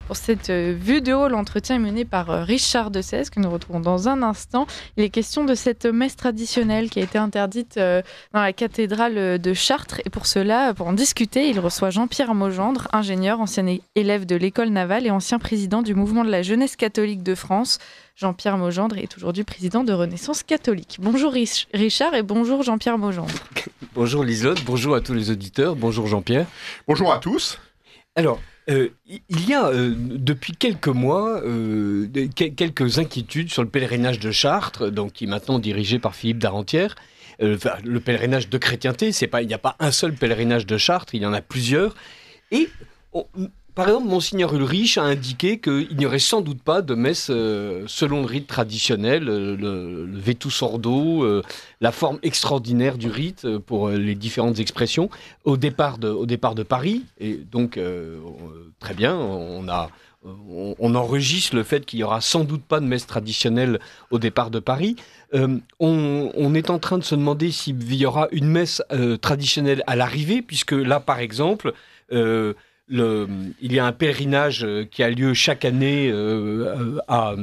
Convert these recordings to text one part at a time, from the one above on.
Pour cette vue de haut, l'entretien est mené par Richard de Sèze, que nous retrouvons dans un instant. Il est question de cette messe traditionnelle qui a été interdite dans la cathédrale de Chartres. Et pour cela, pour en discuter, il reçoit Jean-Pierre Maugendre, ingénieur, ancien élève de l'école navale et ancien président du mouvement de la jeunesse catholique de France. Jean-Pierre Maugendre est aujourd'hui président de Renaissance catholique. Bonjour Richard et bonjour Jean-Pierre Maugendre. Bonjour Liselotte, bonjour à tous les auditeurs, bonjour Jean-Pierre. Bonjour à tous. Alors, il y a depuis quelques mois quelques inquiétudes sur le pèlerinage de Chartres, donc, qui est maintenant dirigé par Philippe d'Arrentière. Le pèlerinage de chrétienté, il n'y a pas un seul pèlerinage de Chartres, il y en a plusieurs. Et par exemple, Monseigneur Ulrich a indiqué qu'il n'y aurait sans doute pas de messe selon le rite traditionnel, le vetus ordo, la forme extraordinaire du rite pour les différentes expressions, au départ de Paris. Et donc, très bien, on enregistre le fait qu'il n'y aura sans doute pas de messe traditionnelle au départ de Paris. On est en train de se demander s'il y aura une messe traditionnelle à l'arrivée, puisque là, par exemple... il y a un pèlerinage qui a lieu chaque année à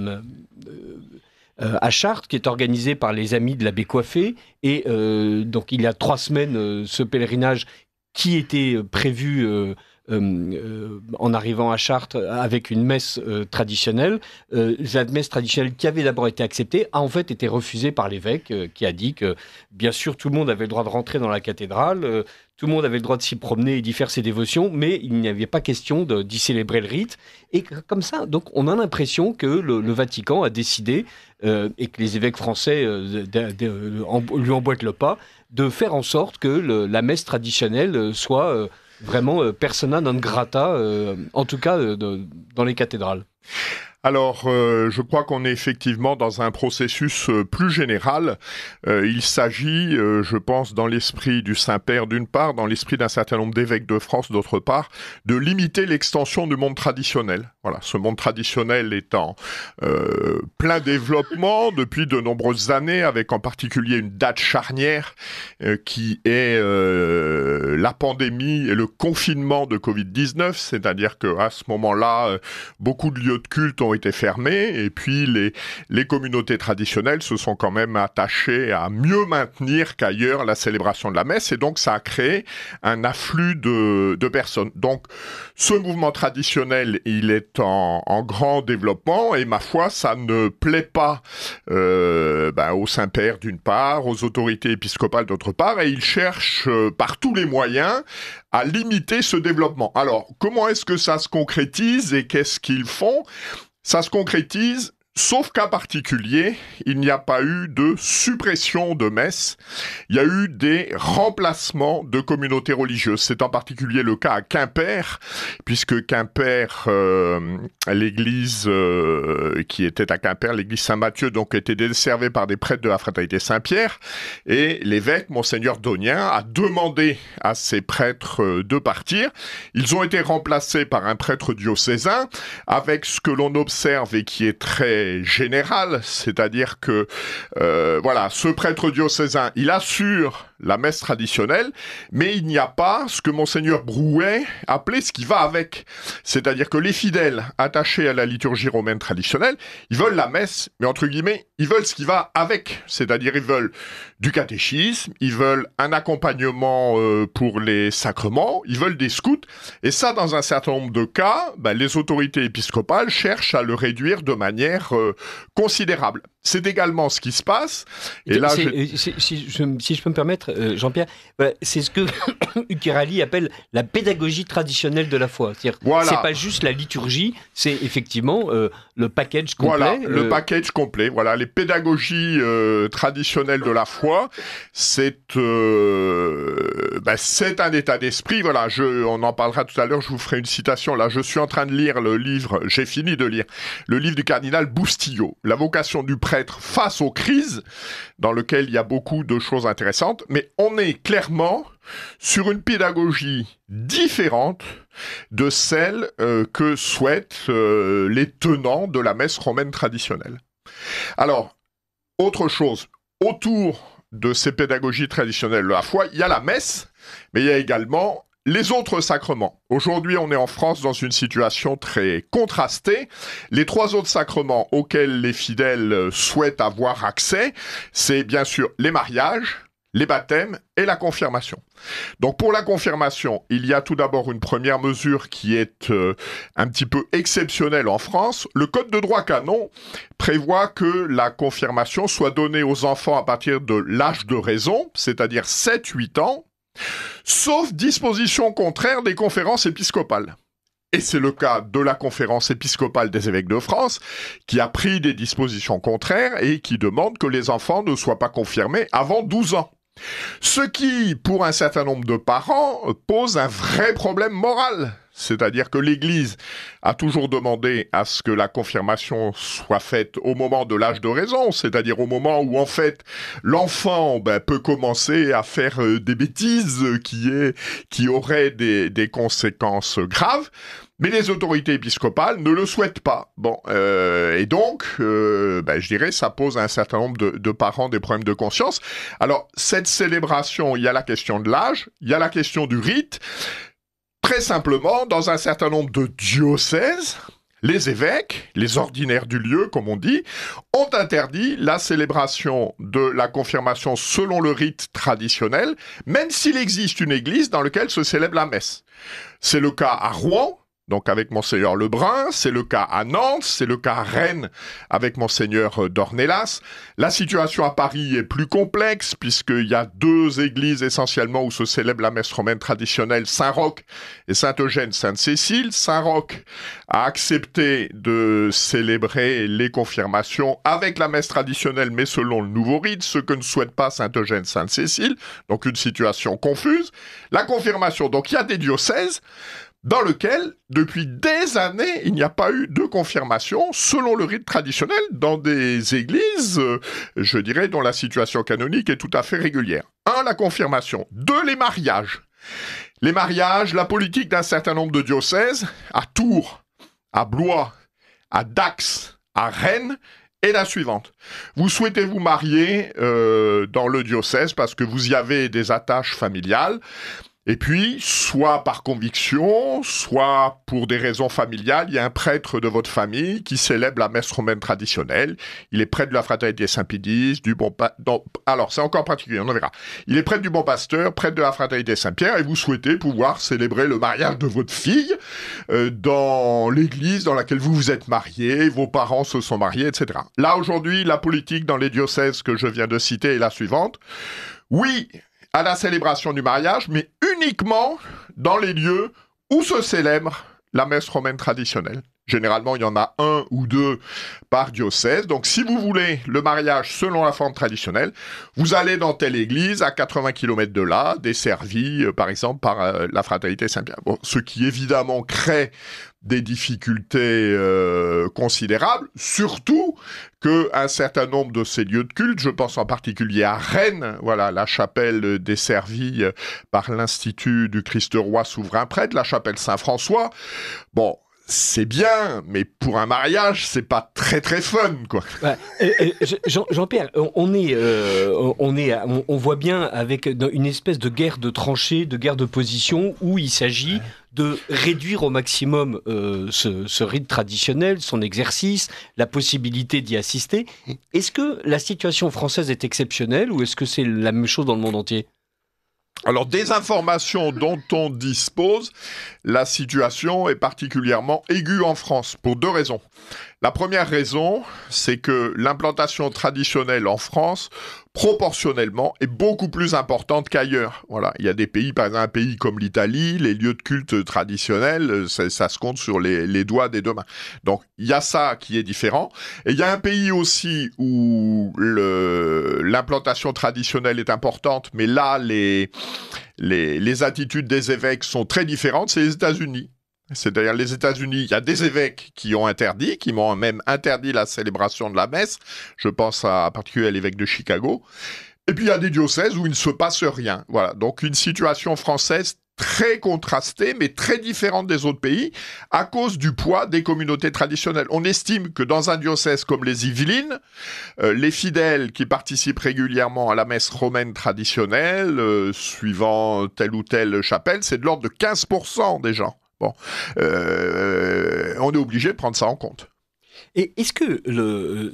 Chartres, qui est organisé par les Amis de l'abbé Coiffé. Et donc, il y a 3 semaines, ce pèlerinage qui était prévu en arrivant à Chartres avec une messe traditionnelle. La messe traditionnelle qui avait d'abord été acceptée a en fait été refusée par l'évêque qui a dit que, bien sûr, tout le monde avait le droit de rentrer dans la cathédrale, tout le monde avait le droit de s'y promener et d'y faire ses dévotions, mais il n'y avait pas question d'y célébrer le rite. Et comme ça, donc, on a l'impression que le Vatican a décidé, et que les évêques français lui emboîtent le pas, de faire en sorte que la messe traditionnelle soit vraiment persona non grata, en tout cas dans les cathédrales. Alors, je crois qu'on est effectivement dans un processus plus général. Il s'agit, je pense, dans l'esprit du Saint-Père d'une part, dans l'esprit d'un certain nombre d'évêques de France d'autre part, de limiter l'extension du monde traditionnel. Voilà, ce monde traditionnel est en plein développement depuis de nombreuses années, avec en particulier une date charnière qui est la pandémie et le confinement de Covid-19, c'est-à-dire qu'à ce moment-là, beaucoup de lieux de culte ont été fermés, et puis les communautés traditionnelles se sont quand même attachées à mieux maintenir qu'ailleurs la célébration de la messe, et donc ça a créé un afflux de personnes. Donc ce mouvement traditionnel, il est en grand développement, et ma foi, ça ne plaît pas au Saint-Père d'une part, aux autorités épiscopales d'autre part, et il cherche par tous les moyens à limiter ce développement. Alors, comment est-ce que ça se concrétise et qu'est-ce qu'ils font ? Ça se concrétise, sauf cas particulier, il n'y a pas eu de suppression de messes, il y a eu des remplacements de communautés religieuses. C'est en particulier le cas à Quimper, puisque Quimper, l'église qui était à Quimper, l'église Saint-Matthieu, donc était desservée par des prêtres de la fraternité Saint-Pierre, et l'évêque, Monseigneur Donien, a demandé à ces prêtres de partir. Ils ont été remplacés par un prêtre diocésain, avec ce que l'on observe et qui est très général, c'est-à-dire que ce prêtre diocésain, il assure la messe traditionnelle, mais il n'y a pas ce que Monseigneur Brouet appelait ce qui va avec. C'est-à-dire que les fidèles attachés à la liturgie romaine traditionnelle, ils veulent la messe, mais entre guillemets, ils veulent ce qui va avec. C'est-à-dire ils veulent du catéchisme, ils veulent un accompagnement pour les sacrements, ils veulent des scouts, et ça, dans un certain nombre de cas, les autorités épiscopales cherchent à le réduire de manière considérable. C'est également ce qui se passe. Et là, si je peux me permettre, Jean-Pierre, c'est ce que Uccherali appelle la pédagogie traditionnelle de la foi. C'est-à-dire, c'est pas juste la liturgie, c'est effectivement le package complet. Voilà, le package complet. Voilà, les pédagogies traditionnelles de la foi, c'est un état d'esprit. Voilà, on en parlera tout à l'heure. Je vous ferai une citation. Là, je suis en train de lire le livre. J'ai fini de lire le livre du cardinal Boustillot, La vocation du prêtre face aux crises, dans lequel il y a beaucoup de choses intéressantes, mais on est clairement sur une pédagogie différente de celle que souhaitent les tenants de la messe romaine traditionnelle. Alors, autre chose, autour de ces pédagogies traditionnelles de la foi, il y a la messe, mais il y a également les autres sacrements. Aujourd'hui, on est en France dans une situation très contrastée. Les 3 autres sacrements auxquels les fidèles souhaitent avoir accès, c'est bien sûr les mariages, les baptêmes et la confirmation. Donc pour la confirmation, il y a tout d'abord une première mesure qui est un petit peu exceptionnelle en France. Le Code de droit canon prévoit que la confirmation soit donnée aux enfants à partir de l'âge de raison, c'est-à-dire 7-8 ans, sauf disposition contraire des conférences épiscopales. Et c'est le cas de la conférence épiscopale des évêques de France, qui a pris des dispositions contraires et qui demande que les enfants ne soient pas confirmés avant 12 ans. Ce qui, pour un certain nombre de parents, pose un vrai problème moral. C'est-à-dire que l'Église a toujours demandé à ce que la confirmation soit faite au moment de l'âge de raison, c'est-à-dire au moment où, en fait, l'enfant peut commencer à faire des bêtises qui auraient des conséquences graves. Mais les autorités épiscopales ne le souhaitent pas. Et donc, je dirais, ça pose à un certain nombre de parents des problèmes de conscience. Alors, cette célébration, il y a la question de l'âge, il y a la question du rite. Très simplement, dans un certain nombre de diocèses, les évêques, les ordinaires du lieu, comme on dit, ont interdit la célébration de la confirmation selon le rite traditionnel, même s'il existe une église dans laquelle se célèbre la messe. C'est le cas à Rouen, donc avec Monseigneur Lebrun, c'est le cas à Nantes, c'est le cas à Rennes avec Monseigneur d'Ornelas. La situation à Paris est plus complexe puisqu'il y a 2 églises essentiellement où se célèbre la messe romaine traditionnelle, Saint-Roch et Sainte-Eugène-Sainte-Cécile. Saint-Roch a accepté de célébrer les confirmations avec la messe traditionnelle mais selon le nouveau rite, ce que ne souhaite pas Sainte-Eugène-Sainte-Cécile, donc une situation confuse. La confirmation, donc il y a des diocèses dans lequel, depuis des années, il n'y a pas eu de confirmation selon le rite traditionnel dans des églises, je dirais, dont la situation canonique est tout à fait régulière. 1, la confirmation. 2, les mariages. Les mariages, la politique d'un certain nombre de diocèses, à Tours, à Blois, à Dax, à Rennes, est la suivante. Vous souhaitez vous marier dans le diocèse parce que vous y avez des attaches familiales. Et puis, soit par conviction, soit pour des raisons familiales, il y a un prêtre de votre famille qui célèbre la messe romaine traditionnelle. Il est prêtre de la fraternité Saint-Pédis, alors c'est encore particulier, on en verra. Il est prêtre du Bon Pasteur, prêtre de la fraternité Saint-Pierre, et vous souhaitez pouvoir célébrer le mariage de votre fille dans l'église dans laquelle vous vous êtes marié, vos parents se sont mariés, etc. Là, aujourd'hui, la politique dans les diocèses que je viens de citer est la suivante. Oui, à la célébration du mariage, mais uniquement dans les lieux où se célèbre la messe romaine traditionnelle. Généralement, il y en a 1 ou 2 par diocèse. Donc, si vous voulez le mariage selon la forme traditionnelle, vous allez dans telle église à 80 km de là, desservie, par exemple, par la fraternité Saint-Pierre. Bon, ce qui, évidemment, crée des difficultés considérables, surtout qu'un certain nombre de ces lieux de culte, je pense en particulier à Rennes, voilà, la chapelle desservie par l'Institut du Christ Roi Souverain Prêtre, la chapelle Saint-François, bon, c'est bien, mais pour un mariage, c'est pas très très fun, quoi. Jean-Pierre, on voit bien avec une espèce de guerre de tranchées, de guerre de position, où il s'agit de réduire au maximum ce rite traditionnel, son exercice, la possibilité d'y assister. Est-ce que la situation française est exceptionnelle ou est-ce que c'est la même chose dans le monde entier ? Alors, des informations dont on dispose, la situation est particulièrement aiguë en France, pour 2 raisons. La première raison, c'est que l'implantation traditionnelle en France, proportionnellement, est beaucoup plus importante qu'ailleurs. Voilà, il y a des pays, par exemple un pays comme l'Italie, les lieux de culte traditionnels, ça se compte sur les doigts des 2 mains. Donc, il y a ça qui est différent. Et il y a un pays aussi où l'implantation traditionnelle est importante, mais là, les attitudes des évêques sont très différentes, c'est les États-Unis. C'est-à-dire les États-Unis, il y a des évêques qui m'ont même interdit la célébration de la messe. Je pense en particulier à l'évêque de Chicago. Et puis il y a des diocèses où il ne se passe rien. Voilà, donc une situation française très contrastée, mais très différente des autres pays, à cause du poids des communautés traditionnelles. On estime que dans un diocèse comme les Yvelines, les fidèles qui participent régulièrement à la messe romaine traditionnelle, suivant telle ou telle chapelle, c'est de l'ordre de 15% des gens. Bon, on est obligé de prendre ça en compte. Et est-ce que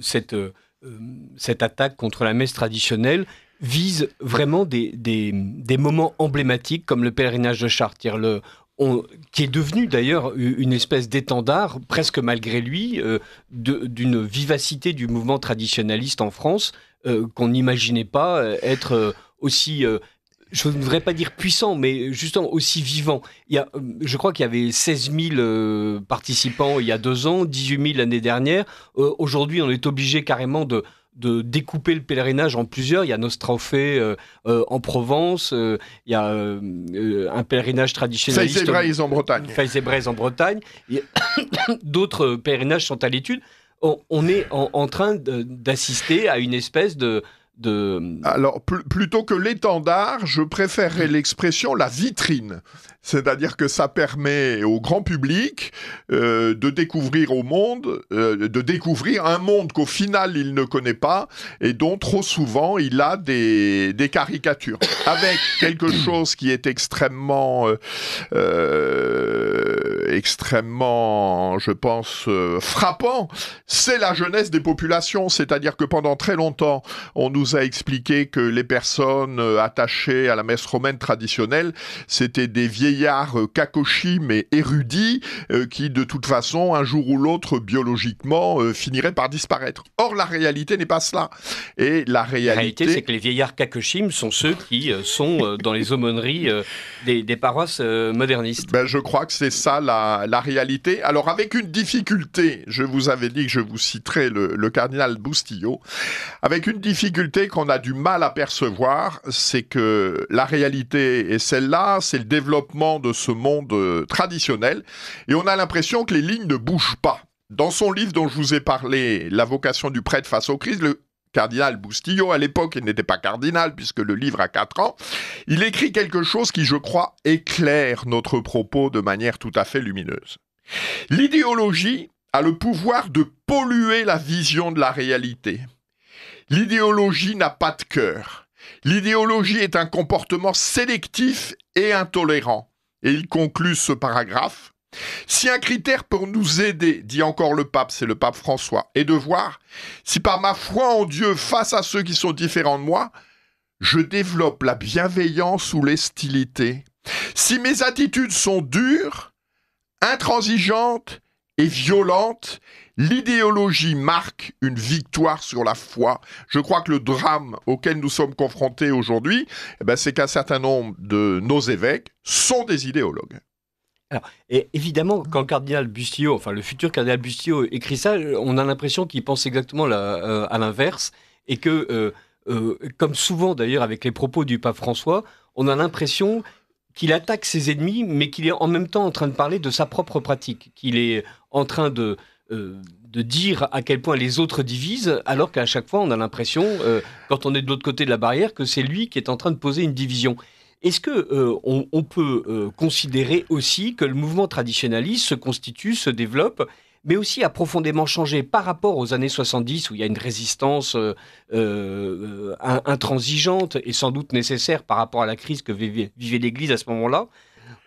cette attaque contre la messe traditionnelle vise vraiment des moments emblématiques comme le pèlerinage de Chartres, qui est devenu d'ailleurs une espèce d'étendard, presque malgré lui, d'une vivacité du mouvement traditionnaliste en France qu'on n'imaginait pas être aussi... je ne voudrais pas dire puissant, mais justement aussi vivant. Je crois qu'il y avait 16 000 participants il y a 2 ans, 18 000 l'année dernière. Aujourd'hui, on est obligé carrément de découper le pèlerinage en plusieurs. Il y a Nostrauphée en Provence, il y a un pèlerinage traditionnaliste... Faïs-et-Brèze en Bretagne. Faïs-et-Brèze en Bretagne. D'autres pèlerinages sont à l'étude. On est en train d'assister à une espèce de... Alors, plutôt que l'étendard, je préférerais l'expression la vitrine. C'est-à-dire que ça permet au grand public de découvrir au monde, de découvrir un monde qu'au final il ne connaît pas et dont trop souvent il a des caricatures. Avec quelque chose qui est extrêmement, je pense, frappant, c'est la jeunesse des populations. C'est-à-dire que pendant très longtemps, on nous a expliqué que les personnes attachées à la messe romaine traditionnelle, c'était des vieillards kakoshi mais érudits qui de toute façon un jour ou l'autre biologiquement finiraient par disparaître. Or la réalité n'est pas cela. Et la réalité c'est que les vieillards kakoshim sont ceux qui sont dans les aumôneries des paroisses modernistes. Je crois que c'est ça la réalité. Alors avec une difficulté, je vous avais dit que je vous citerai le cardinal Bustillo, avec une difficulté qu'on a du mal à percevoir, c'est que la réalité est celle-là, c'est le développement de ce monde traditionnel, et on a l'impression que les lignes ne bougent pas. Dans son livre dont je vous ai parlé, La vocation du prêtre face au Christ, le cardinal Bustillo, à l'époque, il n'était pas cardinal puisque le livre a 4 ans, il écrit quelque chose qui, je crois, éclaire notre propos de manière tout à fait lumineuse. L'idéologie a le pouvoir de polluer la vision de la réalité. L'idéologie n'a pas de cœur. L'idéologie est un comportement sélectif et intolérant. Et il conclut ce paragraphe. Si un critère pour nous aider, dit encore le pape, c'est le pape François, est de voir si par ma foi en Dieu face à ceux qui sont différents de moi, je développe la bienveillance ou l'hostilité. Si mes attitudes sont dures, intransigeantes et violentes, l'idéologie marque une victoire sur la foi. Je crois que le drame auquel nous sommes confrontés aujourd'hui, c'est qu'un certain nombre de nos évêques sont des idéologues. Alors, et évidemment, quand le cardinal Bustillo, enfin le futur cardinal Bustillo écrit ça, on a l'impression qu'il pense exactement à l'inverse, et que, comme souvent d'ailleurs avec les propos du pape François, on a l'impression qu'il attaque ses ennemis, mais qu'il est en même temps en train de parler de sa propre pratique, qu'il est en train de dire à quel point les autres divisent, alors qu'à chaque fois on a l'impression, quand on est de l'autre côté de la barrière, que c'est lui qui est en train de poser une division. Est-ce qu'on peut considérer aussi que le mouvement traditionnaliste se constitue, se développe, mais aussi a profondément changé par rapport aux années 70, où il y a une résistance intransigeante et sans doute nécessaire par rapport à la crise que vivait l'Église à ce moment-là?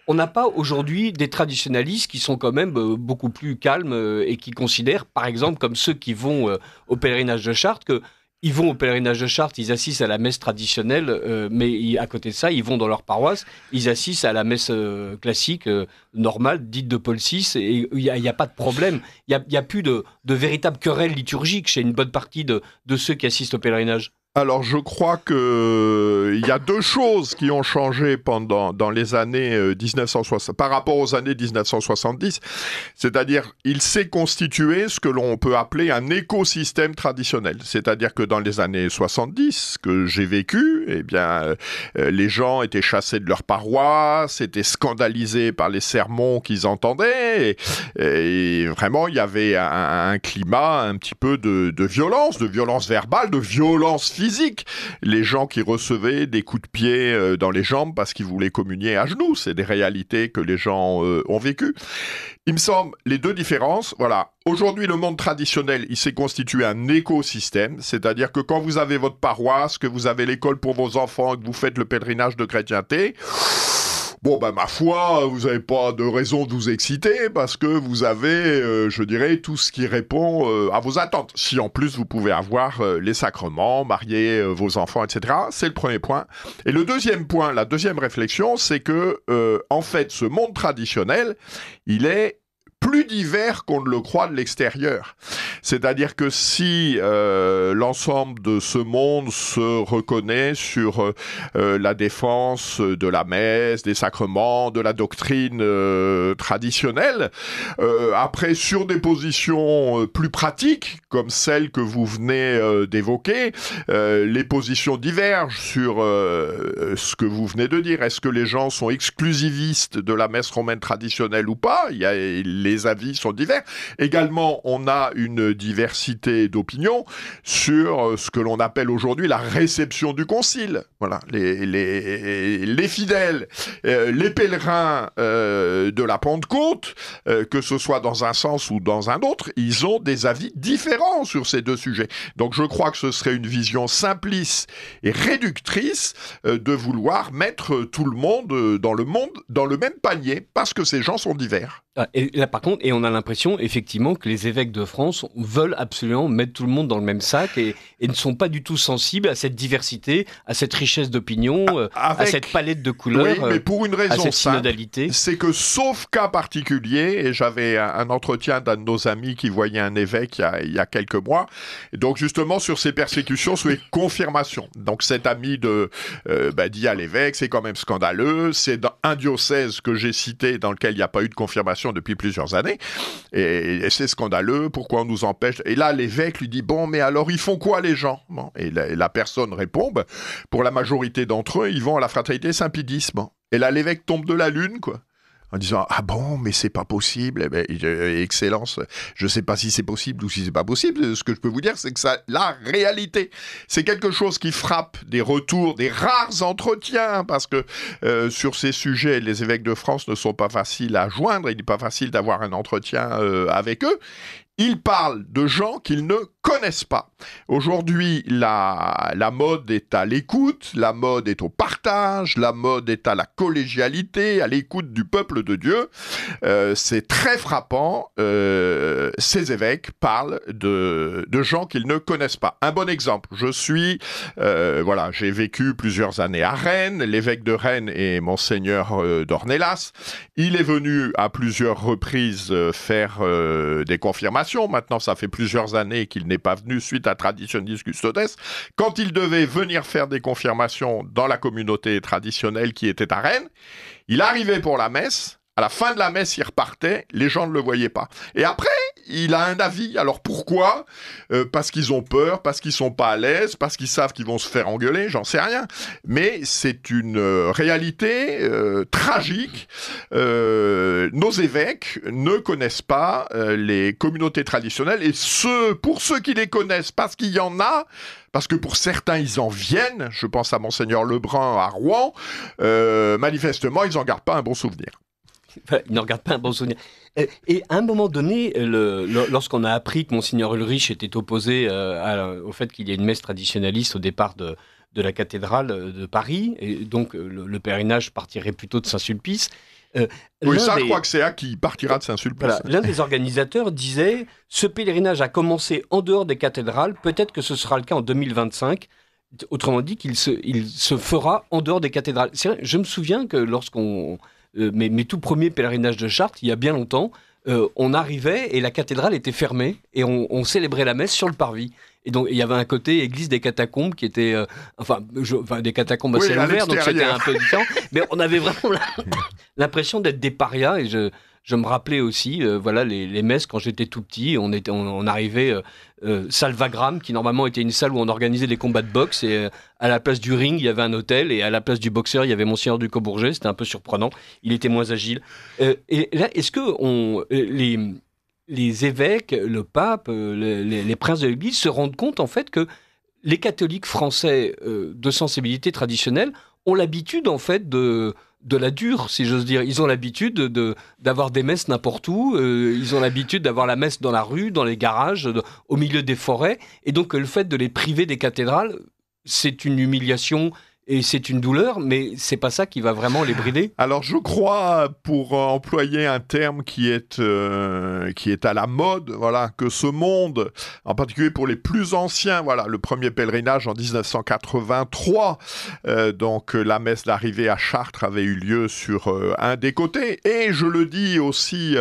On n'a pas aujourd'hui des traditionnalistes qui sont quand même beaucoup plus calmes et qui considèrent, par exemple, comme ceux qui vont au pèlerinage de Chartres, qu'ils vont au pèlerinage de Chartres, ils assistent à la messe traditionnelle, mais à côté de ça, ils vont dans leur paroisse, ils assistent à la messe classique, normale, dite de Paul VI, et il n'y a pas de problème. Il n'y a plus de véritable querelle liturgique chez une bonne partie de ceux qui assistent au pèlerinage. Alors, je crois qu'il y a 2 choses qui ont changé dans les années 1960, par rapport aux années 1970. C'est-à-dire, il s'est constitué ce que l'on peut appeler un écosystème traditionnel. C'est-à-dire que dans les années 70, que j'ai vécu, les gens étaient chassés de leur paroisse, étaient scandalisés par les sermons qu'ils entendaient, et vraiment, il y avait un climat un petit peu de violence verbale, de violence physique, physique. Les gens qui recevaient des coups de pied dans les jambes parce qu'ils voulaient communier à genoux. C'est des réalités que les gens ont vécues. Il me semble, les deux différences, voilà. Aujourd'hui, le monde traditionnel, il s'est constitué un écosystème, c'est-à-dire que quand vous avez votre paroisse, que vous avez l'école pour vos enfants, que vous faites le pèlerinage de chrétienté, bon, ma foi, vous n'avez pas de raison de vous exciter parce que vous avez, je dirais, tout ce qui répond à vos attentes. Si en plus vous pouvez avoir les sacrements, marier vos enfants, etc., c'est le premier point. Et le deuxième point, la deuxième réflexion, c'est que, en fait, ce monde traditionnel, il est plus divers qu'on ne le croit de l'extérieur. C'est-à-dire que si l'ensemble de ce monde se reconnaît sur la défense de la messe, des sacrements, de la doctrine traditionnelle, après sur des positions plus pratiques, comme celles que vous venez d'évoquer, les positions divergent sur ce que vous venez de dire. Est-ce que les gens sont exclusivistes de la messe romaine traditionnelle ou pas? Il y a les avis sont divers. Également, on a une diversité d'opinions sur ce que l'on appelle aujourd'hui la réception du concile. Voilà, les fidèles, les pèlerins de la Pentecôte, que ce soit dans un sens ou dans un autre, ils ont des avis différents sur ces deux sujets. Donc je crois que ce serait une vision simpliste et réductrice de vouloir mettre tout le monde dans le même panier, parce que ces gens sont divers. Et là, par contre, on a l'impression, effectivement, que les évêques de France veulent absolument mettre tout le monde dans le même sac et ne sont pas du tout sensibles à cette diversité, à cette richesse d'opinions, à cette palette de couleurs, oui, mais pour une raison à cette simple, synodalité. C'est que, sauf cas particulier, et j'avais un entretien d'un de nos amis qui voyait un évêque il y a quelques mois, et donc justement sur ces persécutions, sur les confirmations. Donc cet ami dit à l'évêque, c'est quand même scandaleux, c'est dans un diocèse que j'ai cité dans lequel il n'y a pas eu de confirmation depuis plusieurs années, et c'est scandaleux, pourquoi on nous empêche? Et là, l'évêque lui dit, bon, mais alors ils font quoi les gens? Bon, et la personne répond, pour la majorité d'entre eux, ils vont à la fraternité Saint-Pédis. Bon. Et là, l'évêque tombe de la lune, quoi. En disant, ah bon, mais c'est pas possible. Eh ben, Excellence, je sais pas si c'est possible ou si c'est pas possible. Ce que je peux vous dire, c'est que la réalité, c'est quelque chose qui frappe des retours, des rares entretiens, parce que sur ces sujets, les évêques de France ne sont pas faciles à joindre, il n'est pas facile d'avoir un entretien avec eux. Ils parlent de gens qu'ils ne connaissent pas. Aujourd'hui, la mode est à l'écoute, la mode est au partage, la mode est à la collégialité, à l'écoute du peuple de Dieu. C'est très frappant. Ces évêques parlent de gens qu'ils ne connaissent pas. Un bon exemple, j'ai vécu plusieurs années à Rennes. L'évêque de Rennes est Monseigneur d'Ornelas. Il est venu à plusieurs reprises faire des confirmations. Maintenant, ça fait plusieurs années qu'il n'est pas venu suite à Traditionis Custodes. Quand il devait venir faire des confirmations dans la communauté traditionnelle qui était à Rennes, il arrivait pour la messe. À la fin de la messe, il repartait, les gens ne le voyaient pas. Et après, il a un avis. Alors pourquoi ? Parce qu'ils ont peur, parce qu'ils sont pas à l'aise, parce qu'ils savent qu'ils vont se faire engueuler, j'en sais rien. Mais c'est une réalité tragique. Nos évêques ne connaissent pas les communautés traditionnelles, et pour ceux qui les connaissent, parce qu'il y en a, parce que pour certains, ils en viennent, je pense à Monseigneur Lebrun à Rouen, manifestement, ils n'en gardent pas un bon souvenir. Il ne regarde pas un bon souvenir. Et à un moment donné, lorsqu'on a appris que Monseigneur Ulrich était opposé au fait qu'il y ait une messe traditionnaliste au départ de la cathédrale de Paris, et donc le pèlerinage partirait plutôt de Saint-Sulpice. Je crois que c'est acquis, il partira de Saint-Sulpice. Voilà, l'un des organisateurs disait « Ce pèlerinage a commencé en dehors des cathédrales, peut-être que ce sera le cas en 2025 ». Autrement dit, qu'il se fera en dehors des cathédrales. C'est vrai, je me souviens que lorsqu'on... mes tout premiers pèlerinages de Chartres, il y a bien longtemps, on arrivait et la cathédrale était fermée et on célébrait la messe sur le parvis. Et donc il y avait un côté église des catacombes qui était, des catacombes assez ouvertes, donc c'était un peu différent. Mais on avait vraiment l'impression d'être des parias, et je me rappelais aussi, les messes quand j'étais tout petit, on arrivait Salvagram, qui normalement était une salle où on organisait des combats de boxe, et à la place du ring il y avait un hôtel, et à la place du boxeur il y avait Monseigneur du Cobourget. C'était un peu surprenant, il était moins agile. Et là, est-ce que les évêques, le pape, les princes de l'Église se rendent compte en fait que les catholiques français de sensibilité traditionnelle ont l'habitude, en fait, de la dure, si j'ose dire. Ils ont l'habitude d'avoir des messes n'importe où. Ils ont l'habitude d'avoir la messe dans la rue, dans les garages, au milieu des forêts. Et donc, le fait de les priver des cathédrales, c'est une humiliation et c'est une douleur, mais c'est pas ça qui va vraiment les brider. Alors je crois, pour employer un terme qui est à la mode, voilà, que ce monde, en particulier pour les plus anciens, voilà, le premier pèlerinage en 1983, donc la messe d'arrivée à Chartres avait eu lieu sur un des côtés, et je le dis aussi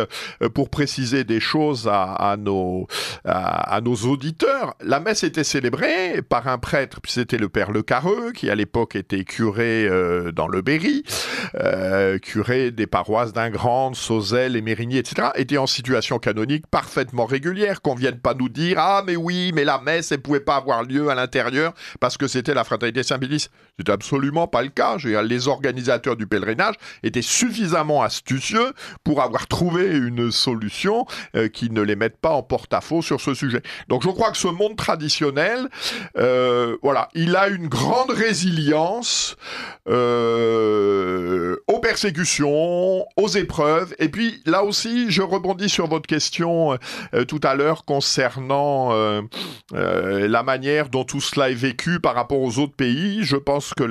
pour préciser des choses à nos auditeurs, la messe était célébrée par un prêtre, puis c'était le père Le Carreux, qui à l'époque était curé dans le Berry, curé des paroisses d'Ingrande, Sauzelle et Mérigny, etc., était en situation canonique parfaitement régulière, qu'on vienne pas nous dire « Ah, mais oui, mais la messe, elle pouvait pas avoir lieu à l'intérieur parce que c'était la fraternité Saint-Pédis ». C'était absolument pas le cas. Je veux dire, les organisateurs du pèlerinage étaient suffisamment astucieux pour avoir trouvé une solution qui ne les mette pas en porte-à-faux sur ce sujet. Donc je crois que ce monde traditionnel, voilà, il a une grande résilience aux persécutions, aux épreuves. Et puis là aussi, je rebondis sur votre question tout à l'heure concernant la manière dont tout cela est vécu par rapport aux autres pays. Je pense que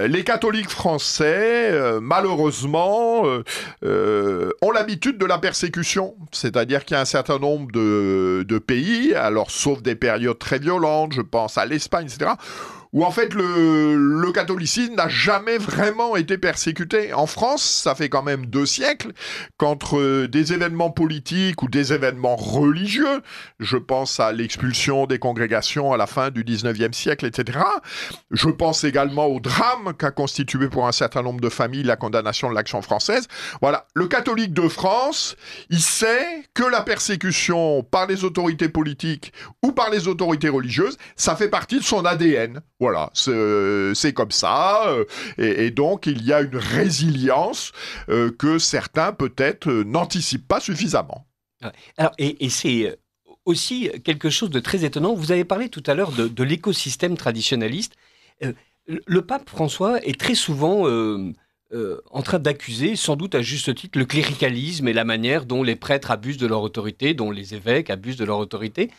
les catholiques français, malheureusement, ont l'habitude de la persécution. C'est-à-dire qu'il y a un certain nombre de pays, alors sauf des périodes très violentes, je pense à l'Espagne, etc., où en fait le catholicisme n'a jamais vraiment été persécuté. En France, ça fait quand même 2 siècles qu'entre des événements politiques ou des événements religieux, je pense à l'expulsion des congrégations à la fin du 19e siècle, etc. Je pense également au drame qu'a constitué pour un certain nombre de familles la condamnation de l'Action française. Voilà, le catholique de France, il sait que la persécution par les autorités politiques ou par les autorités religieuses, ça fait partie de son ADN. Voilà, c'est comme ça, et donc il y a une résilience que certains peut-être n'anticipent pas suffisamment. Alors, et c'est aussi quelque chose de très étonnant. Vous avez parlé tout à l'heure de l'écosystème traditionnaliste. Le pape François est très souvent en train d'accuser, sans doute à juste titre, le cléricalisme et la manière dont les prêtres abusent de leur autorité, dont les évêques abusent de leur autorité.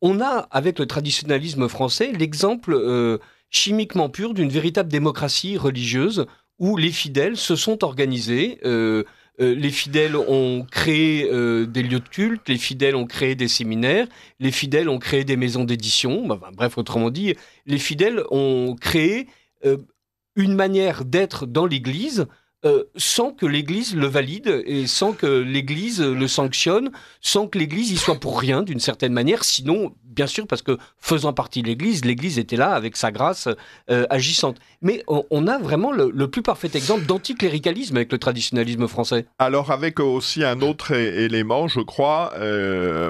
On a, avec le traditionnalisme français, l'exemple chimiquement pur d'une véritable démocratie religieuse où les fidèles se sont organisés. Les fidèles ont créé des lieux de culte, les fidèles ont créé des séminaires, les fidèles ont créé des maisons d'édition. Bref, autrement dit, les fidèles ont créé une manière d'être dans l'Église sans que l'Église le valide et sans que l'Église le sanctionne, sans que l'Église y soit pour rien d'une certaine manière, sinon, bien sûr, parce que faisant partie de l'Église était là avec sa grâce agissante. Mais on a vraiment le plus parfait exemple d'anticléricalisme avec le traditionnalisme français. Alors avec aussi un autre élément, je crois,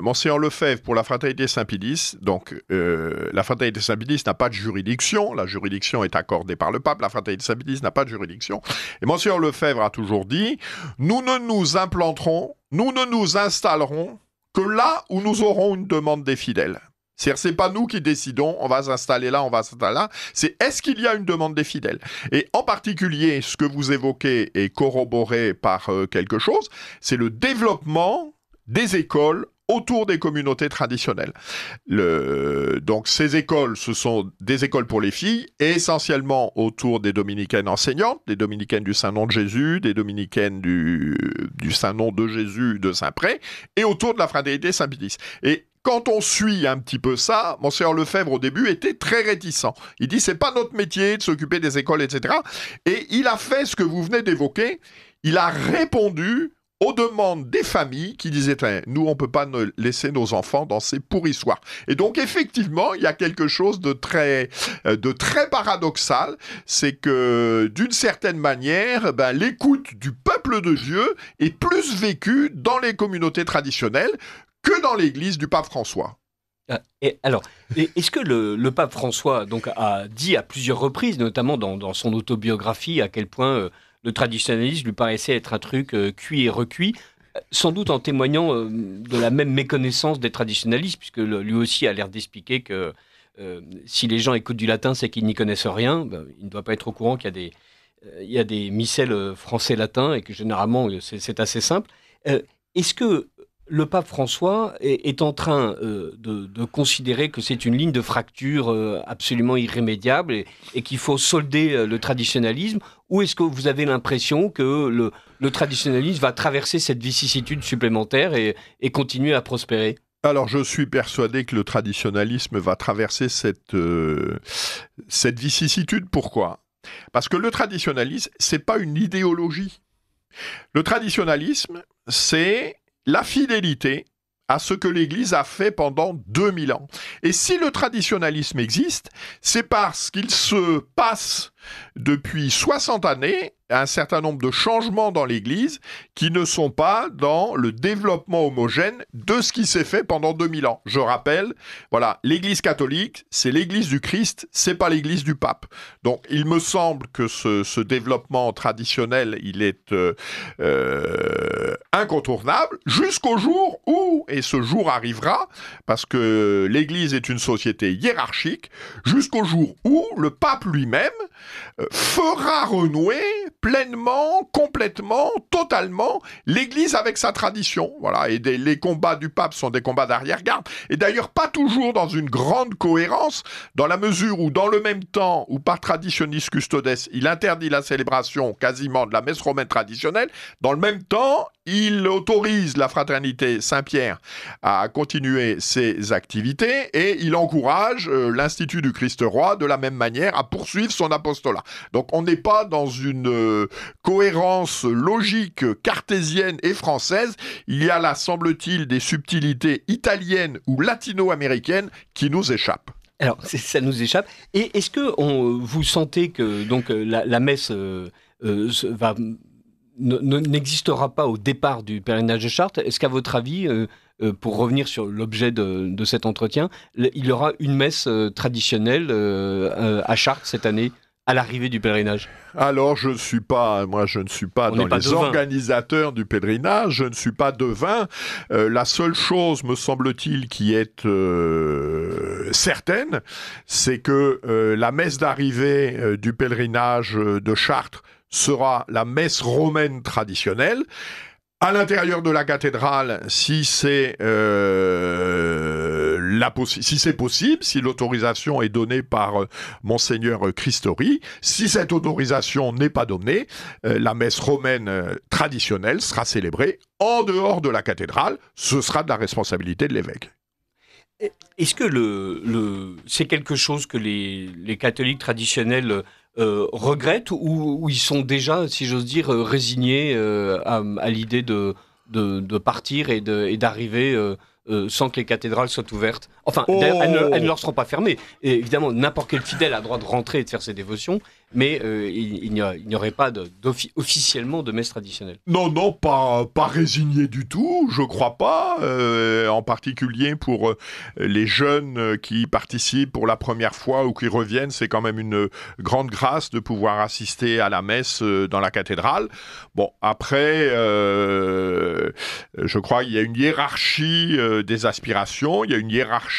Monseigneur Lefebvre pour la Fraternité Saint-Pédis, donc la Fraternité Saint-Pédis n'a pas de juridiction, la juridiction est accordée par le pape, la Fraternité Saint-Pédis n'a pas de juridiction, et Monseigneur Lefebvre a toujours dit, nous ne nous implanterons, nous ne nous installerons que là où nous aurons une demande des fidèles. C'est-à-dire, c'est pas nous qui décidons, on va s'installer là, on va s'installer là. C'est est-ce qu'il y a une demande des fidèles? Et en particulier, ce que vous évoquez est corroboré par quelque chose, c'est le développement des écoles autour des communautés traditionnelles. Donc ces écoles, ce sont des écoles pour les filles, et essentiellement autour des dominicaines enseignantes, des dominicaines du Saint-Nom de Jésus, des dominicaines du Saint-Nom de Jésus, de Saint-Pré, et autour de la Fraternité Saint-Pédis. Et quand on suit un petit peu ça, Monseigneur Lefebvre au début était très réticent. Il dit c'est pas notre métier de s'occuper des écoles, etc. Et il a fait ce que vous venez d'évoquer. Il a répondu aux demandes des familles qui disaient « Nous, on ne peut pas laisser nos enfants dans ces pourrissoirs ». Et donc, effectivement, il y a quelque chose de très paradoxal, c'est que, d'une certaine manière, l'écoute du peuple de Dieu est plus vécue dans les communautés traditionnelles que dans l'église du pape François. Et alors, est-ce que le pape François donc, a dit à plusieurs reprises, notamment dans son autobiographie, à quel point le traditionnalisme lui paraissait être un truc cuit et recuit, sans doute en témoignant de la même méconnaissance des traditionnalistes, puisque lui aussi a l'air d'expliquer que si les gens écoutent du latin, c'est qu'ils n'y connaissent rien. Il ne doit pas être au courant qu'il y a des missels français-latin et que généralement, c'est assez simple. Est-ce que le pape François est en train de considérer que c'est une ligne de fracture absolument irrémédiable et qu'il faut solder le traditionnalisme, ou est-ce que vous avez l'impression que le traditionnalisme va traverser cette vicissitude supplémentaire et continuer à prospérer ? Alors, je suis persuadé que le traditionnalisme va traverser cette vicissitude. Pourquoi ? Parce que le traditionnalisme, c'est pas une idéologie. Le traditionnalisme, c'est la fidélité à ce que l'Église a fait pendant 2000 ans. Et si le traditionnalisme existe, c'est parce qu'il se passe depuis 60 années un certain nombre de changements dans l'Église qui ne sont pas dans le développement homogène de ce qui s'est fait pendant 2000 ans. Je rappelle, voilà, l'Église catholique, c'est l'Église du Christ, c'est pas l'Église du pape. Donc, il me semble que ce développement traditionnel, il est incontournable jusqu'au jour où, et ce jour arrivera, parce que l'Église est une société hiérarchique, jusqu'au jour où le pape lui-même fera renouer pleinement, complètement, totalement l'Église avec sa tradition. Voilà. Et les combats du pape sont des combats d'arrière-garde. Et d'ailleurs, pas toujours dans une grande cohérence, dans la mesure où, dans le même temps, où par traditionis custodes, il interdit la célébration quasiment de la messe romaine traditionnelle, dans le même temps, il autorise la fraternité Saint-Pierre à continuer ses activités et il encourage l'Institut du Christ-Roi de la même manière à poursuivre son apostolat. Donc on n'est pas dans une cohérence logique cartésienne et française. Il y a là, semble-t-il, des subtilités italiennes ou latino-américaines qui nous échappent. Alors, ça nous échappe. Et est-ce que vous sentez que donc, la messe n'existera pas au départ du pèlerinage de Chartres? Est-ce qu'à votre avis, pour revenir sur l'objet de cet entretien, il y aura une messe traditionnelle à Chartres cette année, à l'arrivée du pèlerinage? Alors, je ne suis pas dans les organisateurs du pèlerinage, je ne suis pas devin. La seule chose, me semble-t-il, qui est certaine, c'est que la messe d'arrivée du pèlerinage de Chartres sera la messe romaine traditionnelle. À l'intérieur de la cathédrale, si c'est possible, si l'autorisation est donnée par Monseigneur Christori, si cette autorisation n'est pas donnée, la messe romaine traditionnelle sera célébrée en dehors de la cathédrale. Ce sera de la responsabilité de l'évêque. Est-ce que c'est quelque chose que les catholiques traditionnels regrettent ou ils sont déjà, si j'ose dire, résignés à l'idée de partir et d'arriver sans que les cathédrales soient ouvertes? Enfin, elles ne leur seront pas fermées. Et évidemment, n'importe quel fidèle a le droit de rentrer et de faire ses dévotions, mais il n'y aurait pas officiellement de messe traditionnelle. Non, pas résigné du tout, je crois pas. En particulier pour les jeunes qui participent pour la première fois ou qui reviennent, c'est quand même une grande grâce de pouvoir assister à la messe dans la cathédrale. Bon, après, je crois qu'il y a une hiérarchie des aspirations, il y a une hiérarchie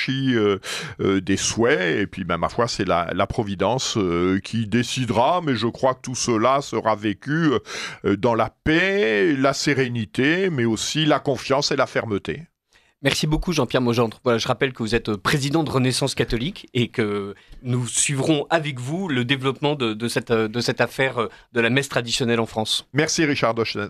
des souhaits, et puis ma foi, c'est la Providence qui décidera, mais je crois que tout cela sera vécu dans la paix, la sérénité, mais aussi la confiance et la fermeté. Merci beaucoup Jean-Pierre Maugendre. Voilà, je rappelle que vous êtes président de Renaissance catholique et que nous suivrons avec vous le développement de cette affaire de la messe traditionnelle en France. Merci Richard Dochnez.